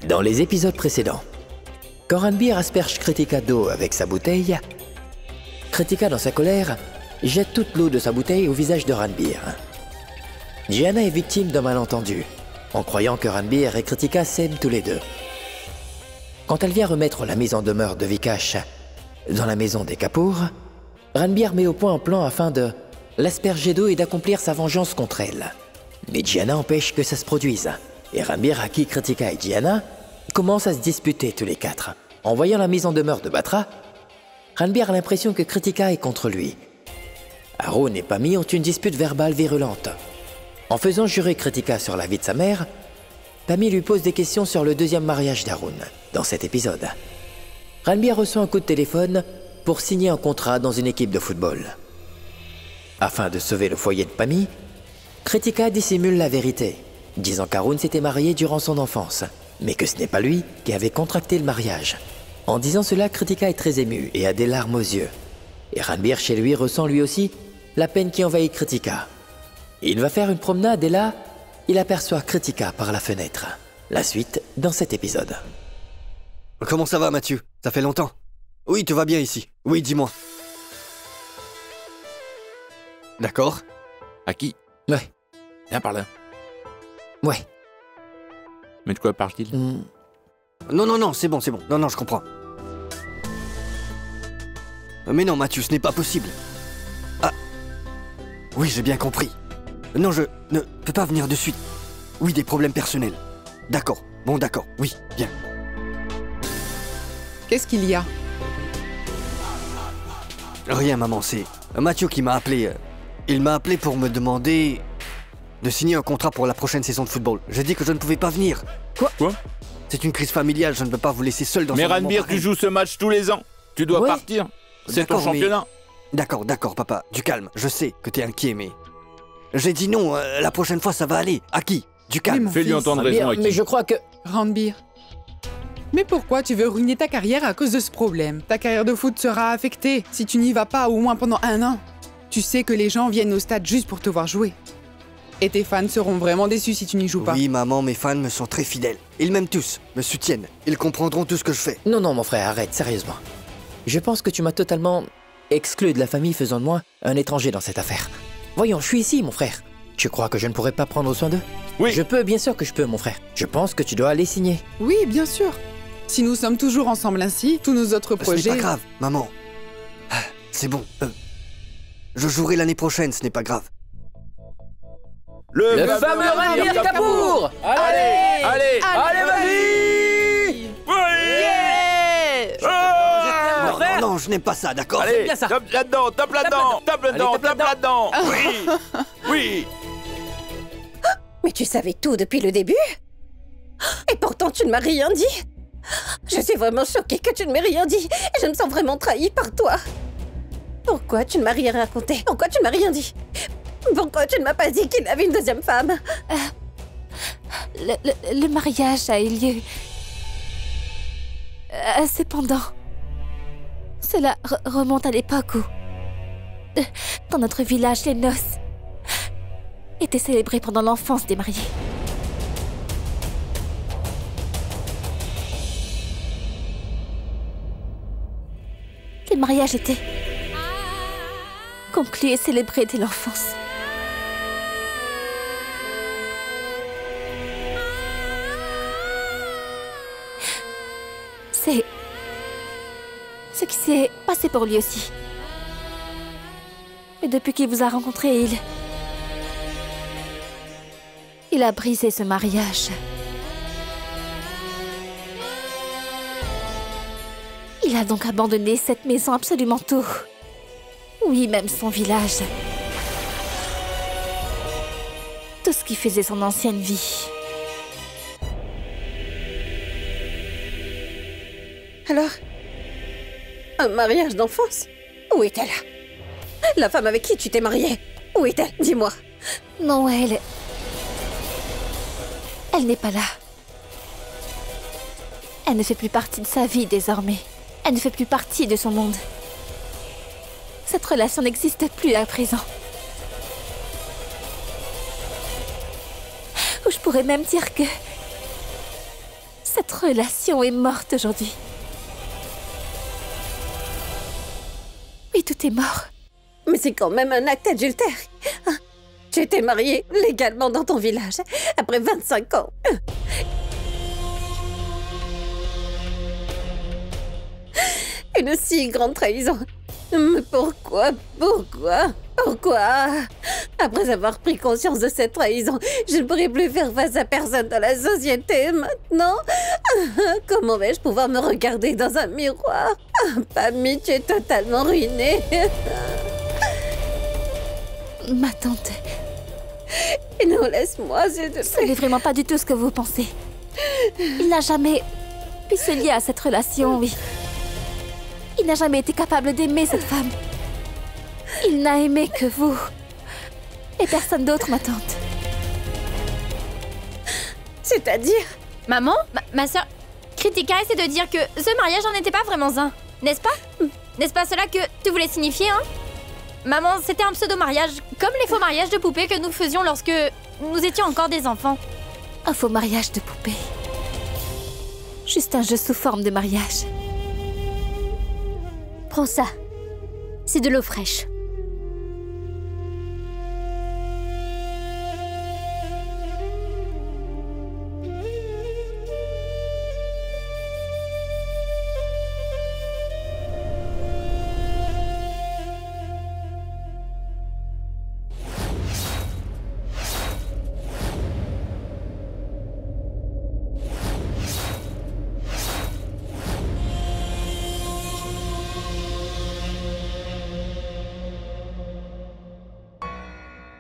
Dans les épisodes précédents, quand Ranbir asperge Kritika d'eau avec sa bouteille, Kritika, dans sa colère, jette toute l'eau de sa bouteille au visage de Ranbir. Gianna est victime d'un malentendu, en croyant que Ranbir et Kritika s'aiment tous les deux. Quand elle vient remettre la mise en demeure de Vikash dans la maison des Kapoor, Ranbir met au point un plan afin de l'asperger d'eau et d'accomplir sa vengeance contre elle. Mais Gianna empêche que ça se produise, et Ranbir, à qui Kritika et Gianna commencent à se disputer tous les quatre. En voyant la mise en demeure de Batra, Ranbir a l'impression que Kritika est contre lui. Arun et Pami ont une dispute verbale virulente. En faisant jurer Kritika sur la vie de sa mère, Pami lui pose des questions sur le deuxième mariage d'Arun dans cet épisode. Ranbir reçoit un coup de téléphone pour signer un contrat dans une équipe de football. Afin de sauver le foyer de Pami, Kritika dissimule la vérité, disant qu'Arun s'était marié durant son enfance, mais que ce n'est pas lui qui avait contracté le mariage. En disant cela, Kritika est très ému et a des larmes aux yeux. Et Ranbir, chez lui, ressent lui aussi la peine qui envahit Kritika. Il va faire une promenade et là, il aperçoit Kritika par la fenêtre. La suite dans cet épisode. Comment ça va, Mathieu? Ça fait longtemps. Oui, tout va bien ici. Oui, dis-moi. D'accord. À qui? Ouais. Viens par là. Ouais. Mais de quoi parle-t-il? Non, c'est bon. Non, je comprends. Mais non, Mathieu, ce n'est pas possible. Ah. Oui, j'ai bien compris. Non, je ne peux pas venir de suite. Oui, des problèmes personnels. D'accord. Bon, d'accord. Oui, bien. Qu'est-ce qu'il y a? Rien, maman, c'est Mathieu qui m'a appelé. Il m'a appelé pour me demander de signer un contrat pour la prochaine saison de football. J'ai dit que je ne pouvais pas venir. Quoi? C'est une crise familiale, je ne peux pas vous laisser seul dans ce Mais moment Ranbir, pareil. tu joues ce match tous les ans. Tu dois Ouais. partir. C'est ton D'accord, mais- championnat. D'accord, papa. Du calme, je sais que t'es inquiet, mais... J'ai dit non, la prochaine fois ça va aller. À qui? Du calme. Oui, mon Fais-lui fils. entendre raison, Ranbir, Aki. mais je crois que... Ranbir. Mais pourquoi tu veux ruiner ta carrière à cause de ce problème? Ta carrière de foot sera affectée si tu n'y vas pas au moins pendant 1 an. Tu sais que les gens viennent au stade juste pour te voir jouer. Et tes fans seront vraiment déçus si tu n'y joues pas. Oui, maman, mes fans me sont très fidèles. Ils m'aiment tous, me soutiennent. Ils comprendront tout ce que je fais. Non, mon frère, arrête, sérieusement. Je pense que tu m'as totalement exclu de la famille, faisant de moi un étranger dans cette affaire. Voyons, je suis ici, mon frère. Tu crois que je ne pourrais pas prendre soin d'eux? Oui. Je peux, bien sûr que je peux, mon frère. Je pense que tu dois aller signer. Oui, bien sûr. Si nous sommes toujours ensemble ainsi, tous nos autres Ce n'est projets... pas grave, maman. Ah, c'est bon. Je jouerai l'année prochaine, ce n'est pas grave. Le fameux Ranbir Kapoor! Allez, vas-y! Oui! Ah! Non, je n'aime pas ça, d'accord? Allez, bien ça. tape là-dedans, tape là-dedans, tape là-dedans, Allez, tape tape là-dedans. Oui, oui. Mais tu savais tout depuis le début? Et pourtant tu ne m'as rien dit? Je suis vraiment choquée que tu ne m'aies rien dit. Et je me sens vraiment trahie par toi. Pourquoi tu ne m'as rien raconté? Pourquoi tu ne m'as rien dit? Pourquoi tu ne m'as pas dit qu'il avait une deuxième femme? Le mariage a eu lieu. Cependant, cela remonte à l'époque où, dans notre village, les noces étaient célébrées pendant l'enfance des mariés. Les mariages étaient conclus et célébrés dès l'enfance. C'est ce qui s'est passé pour lui aussi. Mais depuis qu'il vous a rencontré, il a brisé ce mariage. Il a donc abandonné cette maison, absolument tout. Oui, même son village. Tout ce qui faisait son ancienne vie. Alors, un mariage d'enfance? Où est-elle? La femme avec qui tu t'es mariée? Où est-elle? Dis-moi. Non, elle n'est pas là. Elle ne fait plus partie de sa vie désormais. Elle ne fait plus partie de son monde. Cette relation n'existe plus à présent. Ou je pourrais même dire que Cette relation est morte aujourd'hui. Oui, tout est mort. Mais c'est quand même un acte adultère. Tu étais mariée légalement dans ton village, après 25 ans. Une si grande trahison. Mais pourquoi? Après avoir pris conscience de cette trahison, je ne pourrai plus faire face à personne dans la société maintenant. Comment vais-je pouvoir me regarder dans un miroir? Pammy, tu es totalement ruinée. Ma tante... Non, laisse-moi, s'il te Ce plaît. n'est vraiment pas du tout ce que vous pensez. Il n'a jamais pu se lier à cette relation, oui. Il n'a jamais été capable d'aimer cette femme. Il n'a aimé que vous. Et personne d'autre, ma tante. C'est-à-dire? Maman, ma sœur... Kritika essaie de dire que ce mariage n'en était pas vraiment un, n'est-ce pas? N'est-ce pas cela que tu voulais signifier, hein? Maman, c'était un pseudo-mariage, comme les faux mariages de poupées que nous faisions lorsque nous étions encore des enfants. Un faux mariage de poupée. Juste un jeu sous forme de mariage. Prends ça. C'est de l'eau fraîche.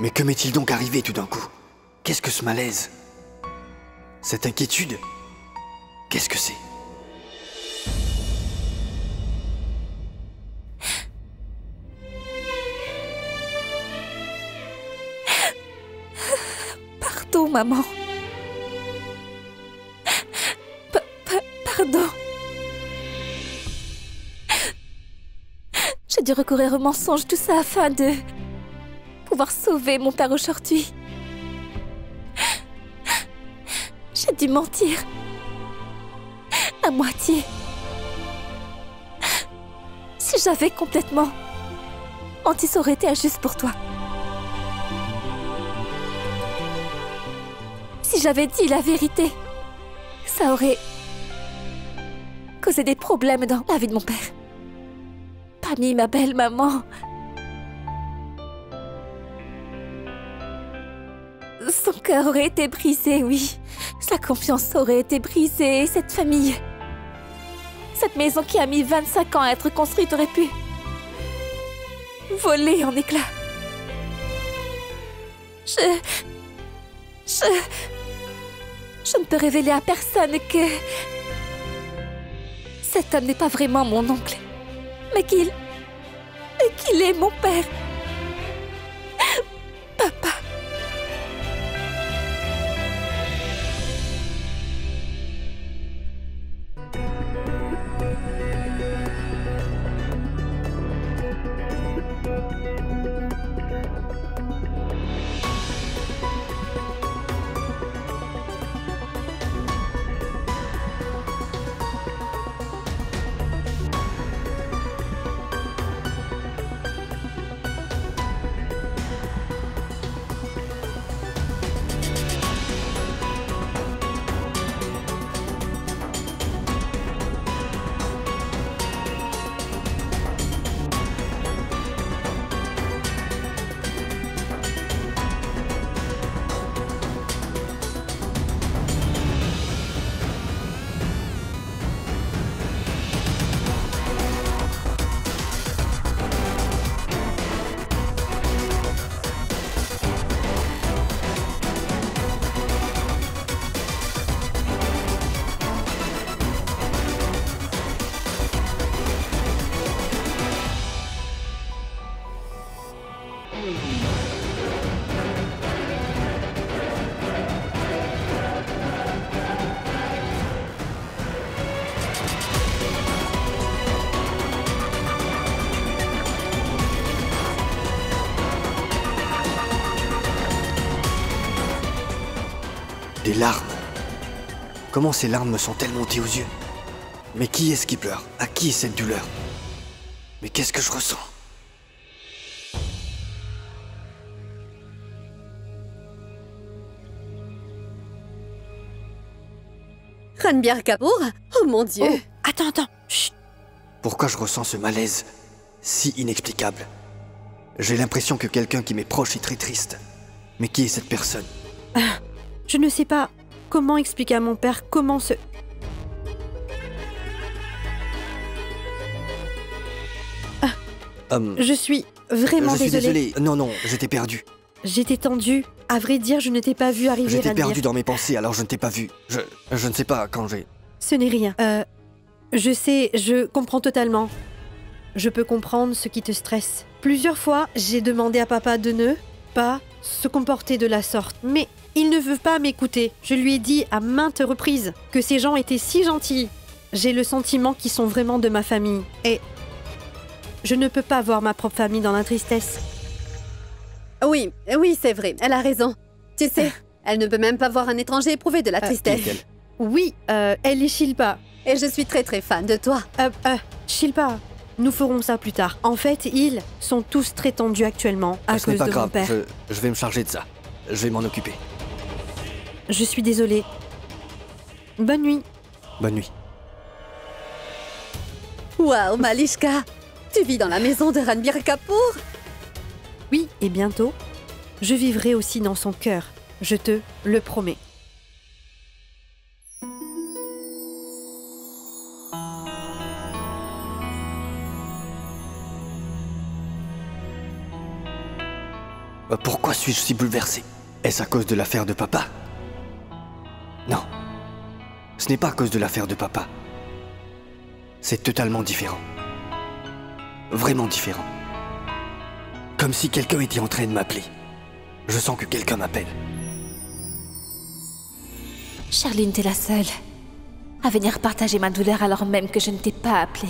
Mais que m'est-il donc arrivé tout d'un coup? Qu'est-ce que ce malaise? Cette inquiétude? Qu'est-ce que c'est? Pardon, maman. Pardon. J'ai dû recourir au mensonge, tout ça afin de pouvoir sauver mon père aujourd'hui. J'ai dû mentir. À moitié. Si j'avais complètement menti, ça aurait été injuste pour toi. Si j'avais dit la vérité, ça aurait causé des problèmes dans la vie de mon père. Pammy, ma belle maman. Son cœur aurait été brisé, oui. Sa confiance aurait été brisée. Cette famille, cette maison qui a mis 25 ans à être construite aurait pu voler en éclats. Je ne peux révéler à personne que cet homme n'est pas vraiment mon oncle, mais qu'il est mon père. Papa. Des larmes. Comment ces larmes me sont-elles montées aux yeux? Mais qui est-ce qui pleure? À qui est cette douleur? Mais qu'est-ce que je ressens? Ranbir Kapoor? Oh mon Dieu! Oh, attends. Chut. Pourquoi je ressens ce malaise si inexplicable? J'ai l'impression que quelqu'un qui m'est proche est très triste. Mais qui est cette personne? Je ne sais pas comment expliquer à mon père comment ce... Je suis vraiment je suis désolée. Non, j'étais perdu. J'étais tendue. À vrai dire, je ne t'ai pas vu arriver, J'étais Ranbir. perdu dans mes pensées, alors je ne t'ai pas vu. Je ne sais pas quand j'ai... Ce n'est rien. Je sais, je comprends totalement. Je peux comprendre ce qui te stresse. Plusieurs fois, j'ai demandé à papa de ne pas se comporter de la sorte. Mais il ne veut pas m'écouter. Je lui ai dit à maintes reprises que ces gens étaient si gentils. J'ai le sentiment qu'ils sont vraiment de ma famille. Et je ne peux pas voir ma propre famille dans la tristesse. Oui, c'est vrai, elle a raison. Tu sais, elle ne peut même pas voir un étranger éprouver de la tristesse. Qui est-elle? Oui, elle est Shilpa. Et je suis très fan de toi. Shilpa, nous ferons ça plus tard. En fait, ils sont tous très tendus actuellement à Ce n'est cause pas de grave, mon père. je vais me charger de ça. Je vais m'en occuper. Je suis désolée. Bonne nuit. Bonne nuit. Waouh, Malishka! Tu vis dans la maison de Ranbir Kapoor? Oui, et bientôt, je vivrai aussi dans son cœur. Je te le promets. Pourquoi suis-je si bouleversé? Est-ce à cause de l'affaire de papa? Non. Ce n'est pas à cause de l'affaire de papa. C'est totalement différent. Vraiment différent. Comme si quelqu'un était en train de m'appeler. Je sens que quelqu'un m'appelle. Charline, t'es la seule à venir partager ma douleur alors même que je ne t'ai pas appelée.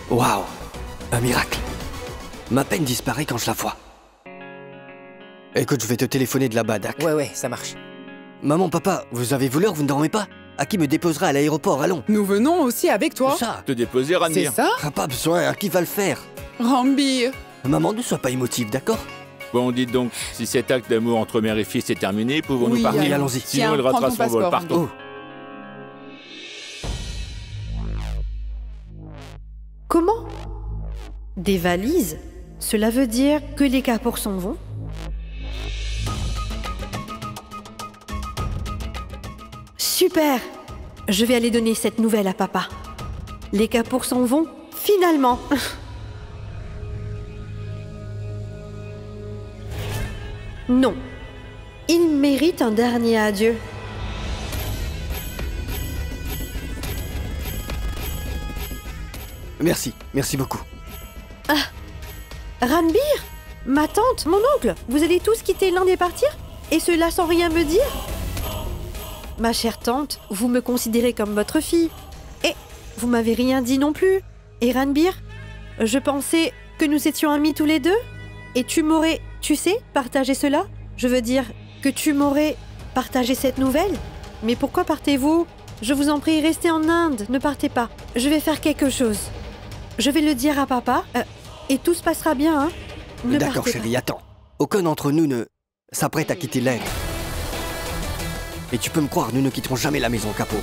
Waouh! Un miracle! Ma peine disparaît quand je la vois. Écoute, je vais te téléphoner de là-bas, Dak. Ouais, ça marche. Maman, papa, vous avez voleur, vous ne dormez pas? À qui me déposera à l'aéroport? Allons. Nous venons aussi avec toi. Où ça? Te déposer, C'est Ranbir. ça, Pas besoin, à qui va le faire? Ranbir? Maman, ne sois pas émotive, d'accord? Bon, dites donc, si cet acte d'amour entre mère et fils est terminé, pouvons-nous Oui, partir? allons-y. Sinon, Tiens, il ratera prends ton son vol. passeport, Partons. Oh, Comment? Des valises? Cela veut dire que les Kapoor s'en vont? Super! Je vais aller donner cette nouvelle à papa. Les Kapoor s'en vont, finalement. Non. Il mérite un dernier adieu. Merci, merci beaucoup. Ranbir, ma tante, mon oncle, vous allez tous quitter l'Inde et partir? Et cela sans rien me dire? Ma chère tante, vous me considérez comme votre fille. Et vous m'avez rien dit non plus. Et Ranbir, je pensais que nous étions amis tous les deux. Et tu m'aurais, tu sais, partagé cela? Je veux dire que tu m'aurais partagé cette nouvelle. Mais pourquoi partez-vous? Je vous en prie, restez en Inde, ne partez pas. Je vais faire quelque chose. Je vais le dire à papa, et tout se passera bien, hein? Ne D'accord, partez chérie, attends. Aucun d'entre nous ne s'apprête à quitter l'Inde. Et tu peux me croire, nous ne quitterons jamais la maison Kapoor.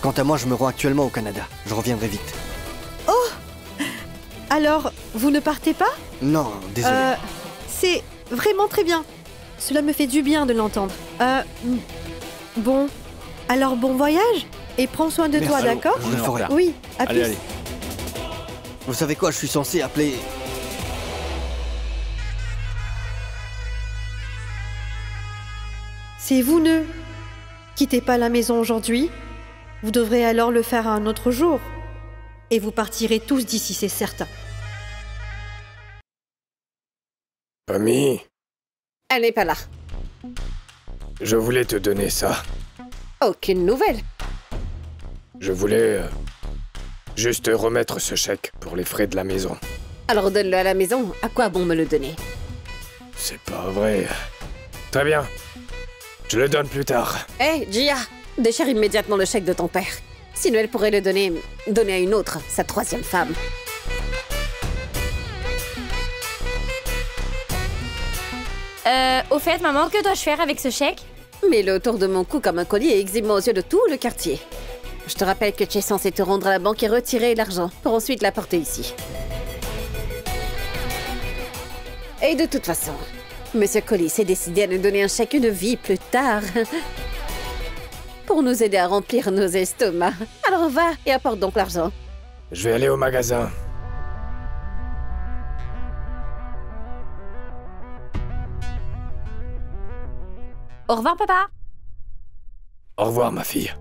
Quant à moi, je me rends actuellement au Canada. Je reviendrai vite. pas. Alors, vous ne partez pas? Non, désolé. C'est vraiment très bien. Cela me fait du bien de l'entendre. Bon, alors bon voyage et prends soin de Merci. toi, d'accord? Je le ferai. Oui, à Allez, plus. allez. Vous savez quoi, je suis censé appeler... Si vous ne quittez pas la maison aujourd'hui, vous devrez alors le faire un autre jour. Et vous partirez tous d'ici, c'est certain. Ami, Elle n'est pas là. je voulais te donner ça. Aucune nouvelle. Je voulais juste remettre ce chèque pour les frais de la maison. Alors donne-le à la maison. À quoi bon me le donner? C'est pas vrai. Très bien. Je le donne plus tard. Hé, Jia, déchire immédiatement le chèque de ton père. Sinon, elle pourrait le donner à une autre, sa troisième femme. Au fait, maman, que dois-je faire avec ce chèque? Mets-le autour de mon cou comme un collier et exhibe-moi aux yeux de tout le quartier. Je te rappelle que tu es censé te rendre à la banque et retirer l'argent, pour ensuite l'apporter ici. Et de toute façon, Monsieur Collis s'est décidé à nous donner un chèque de vie plus tard. Pour nous aider à remplir nos estomacs. Alors va et apporte donc l'argent. Je vais aller au magasin. Au revoir, papa. Au revoir, ma fille.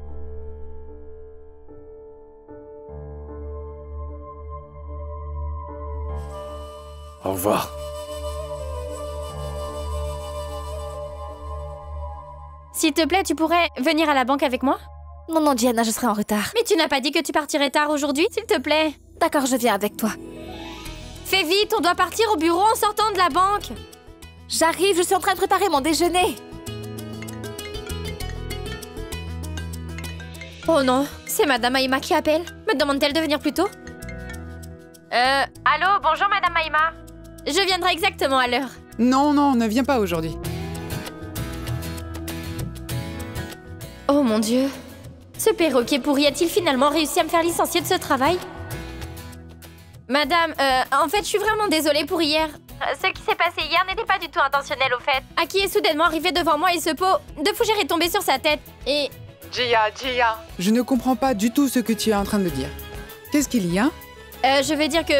Au revoir. S'il te plaît, tu pourrais venir à la banque avec moi? Non, non, Diana, je serai en retard. Mais tu n'as pas dit que tu partirais tard aujourd'hui, s'il te plaît. D'accord, je viens avec toi. Fais vite, on doit partir au bureau en sortant de la banque. J'arrive, je suis en train de préparer mon déjeuner. Oh non, c'est Madame Maïma qui appelle. Me demande-t-elle de venir plus tôt? Allô, bonjour Madame Maïma. Je viendrai exactement à l'heure. Non, non, ne viens pas aujourd'hui. Oh mon Dieu. Ce perroquet pourri a-t-il finalement réussi à me faire licencier de ce travail? Madame, en fait, je suis vraiment désolée pour hier. Ce qui s'est passé hier n'était pas du tout intentionnel, au fait. Aki est soudainement arrivé devant moi et ce pot de fougère est tombé sur sa tête. Et... Jia. Je ne comprends pas du tout ce que tu es en train de dire. Qu'est-ce qu'il y a? je veux dire que...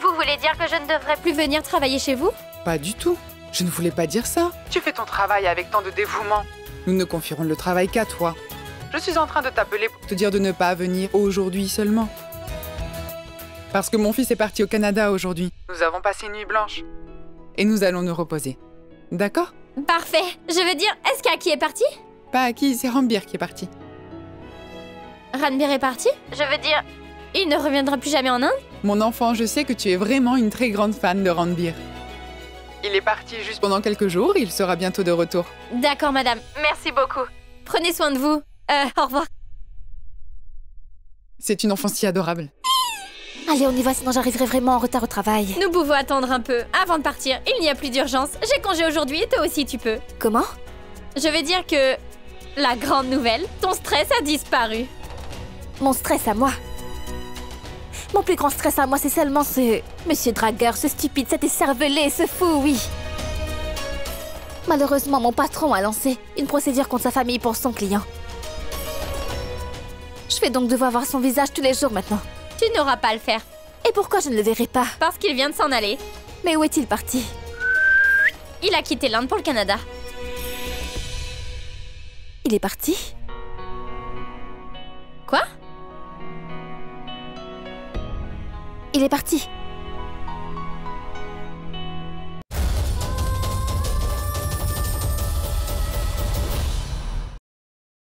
Vous voulez dire que je ne devrais plus venir travailler chez vous? Pas du tout. Je ne voulais pas dire ça. Tu fais ton travail avec tant de dévouement. Nous ne confierons le travail qu'à toi. Je suis en train de t'appeler pour te dire de ne pas venir aujourd'hui seulement. Parce que mon fils est parti au Canada aujourd'hui. Nous avons passé une nuit blanche. Et nous allons nous reposer. D'accord? Parfait. Je veux dire, est-ce qu'Aki est parti? Pas Aki, c'est Ranbir qui est parti. Ranbir est parti? Je veux dire, il ne reviendra plus jamais en Inde? Mon enfant, je sais que tu es vraiment une très grande fan de Ranbir. Il est parti juste pendant quelques jours et il sera bientôt de retour. D'accord, madame. Merci beaucoup. Prenez soin de vous. Au revoir. C'est une enfant si adorable. Allez, on y va, sinon j'arriverai vraiment en retard au travail. Nous pouvons attendre un peu. Avant de partir, il n'y a plus d'urgence. J'ai congé aujourd'hui et toi aussi tu peux. Comment? Je veux dire que... La grande nouvelle, ton stress a disparu. Mon stress à moi? Mon plus grand stress à moi, c'est seulement ce... Monsieur Dragueur, ce stupide, cet écervelé, ce fou, oui. Malheureusement, mon patron a lancé une procédure contre sa famille pour son client. Je vais donc devoir voir son visage tous les jours maintenant. Tu n'auras pas à le faire. Et pourquoi je ne le verrai pas? Parce qu'il vient de s'en aller. Mais où est-il parti? Il a quitté l'Inde pour le Canada. Il est parti? Quoi? Il est parti.